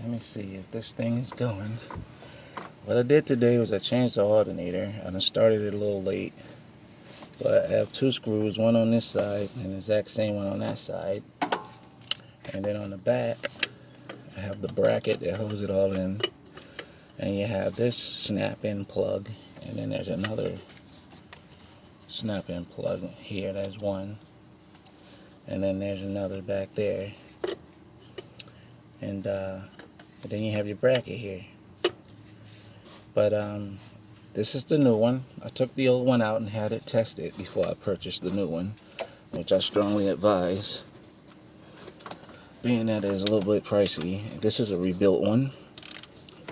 Let me see if this thing is going. What I did today was I changed the alternator and I started it a little late. But I have two screws, one on this side and the exact same one on that side. And then on the back, I have the bracket that holds it all in. And you have this snap-in plug. And then there's another snap-in plug here. There's one. And then there's another back there. And then you have your bracket here. But this is the new one. I took the old one out and had it tested before I purchased the new one, which I strongly advise, being that it's a little bit pricey. This is a rebuilt one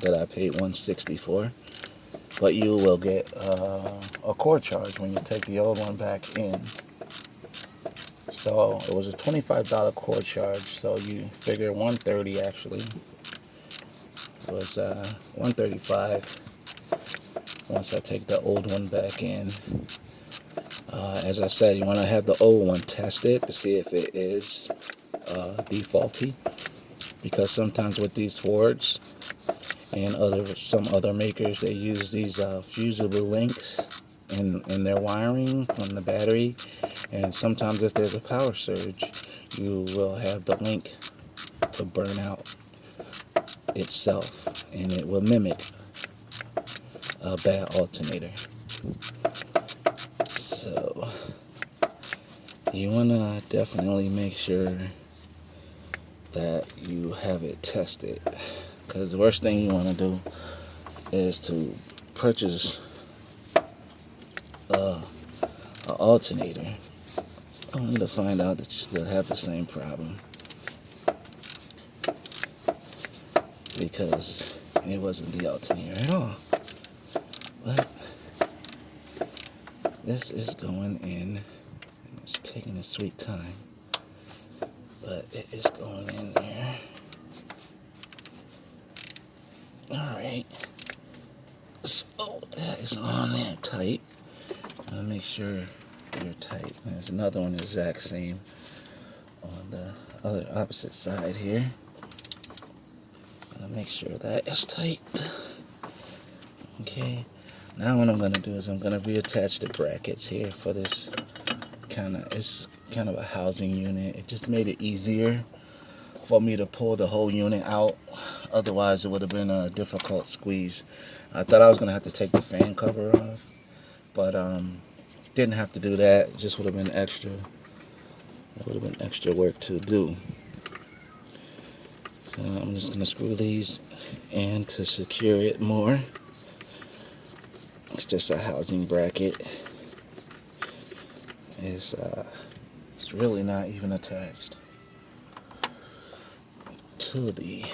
that I paid $160 for, but you will get a cord charge when you take the old one back in. So it was a $25 cord charge, so you figure $130 actually. It was $135 once I take the old one back in. As I said, you want to have the old one tested to see if it is defaulty, because sometimes with these Fords and some other makers, they use these fusible links in their wiring from the battery, and sometimes if there's a power surge, you will have the link to burn out itself, and it will mimic a bad alternator. So you want to definitely make sure that you have it tested, because the worst thing you want to do is to purchase an alternator only to find out that you still have the same problem, because it wasn't the alternator at all. But this is going in. It's taking a sweet time, but it is going in there. Alright, so that is on there tight. I'm gonna make sure you're tight. There's another one the exact same on the other opposite side here. I'm gonna make sure that is tight. Okay, now what I'm gonna do is I'm gonna reattach the brackets here for this it's kind of a housing unit. It just made it easier for me to pull the whole unit out. Otherwise it would have been a difficult squeeze. I thought I was gonna have to take the fan cover off, but didn't have to do that. It just would have been extra. It would have been extra work to do. So I'm just gonna screw these in to secure it more. It's just a housing bracket. It's really not even attached to the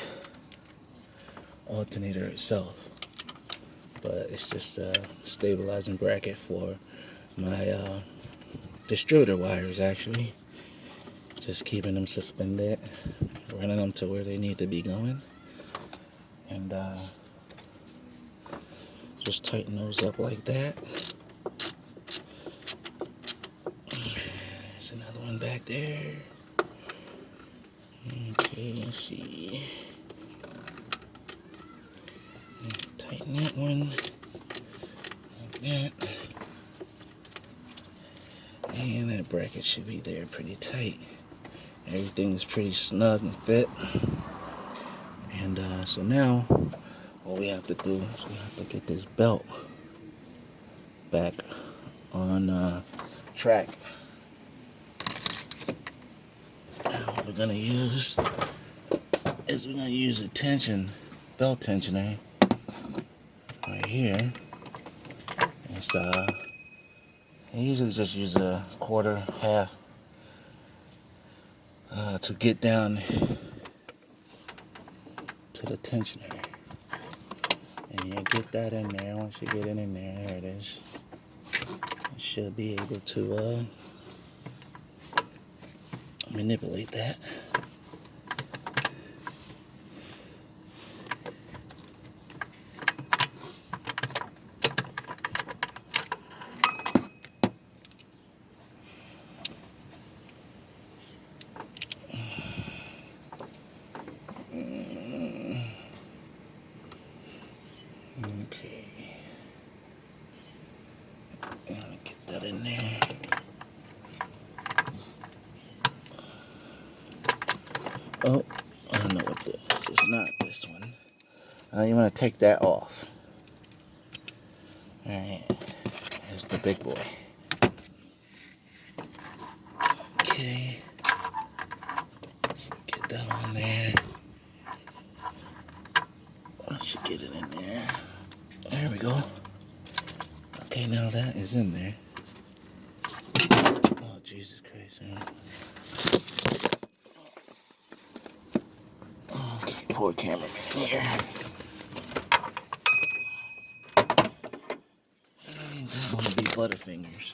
alternator itself, but it's just a stabilizing bracket for my distributor wires, actually. Just keeping them suspended, running them to where they need to be going, and just tighten those up like that. There's another one back there. Okay, let's see. Tighten that one like that. And that bracket should be there pretty tight. Everything's pretty snug and fit. And so now what we have to do is we have to get this belt back on track. Now what we're gonna use is we're gonna use a belt tensioner right here. It's I usually just use a quarter, half to get down to the tensioner. And you get that in there. Once you get it in there it is. You should be able to manipulate that. Okay. Let me get that in there. Oh, I know what this is. Not this one. You want to take that off. Alright. Here's the big boy. Okay. Get that on there. I should get it in there. There we go. Okay, now that is in there. Oh, Jesus Christ. Okay, poor cameraman here. That one will be Butterfingers.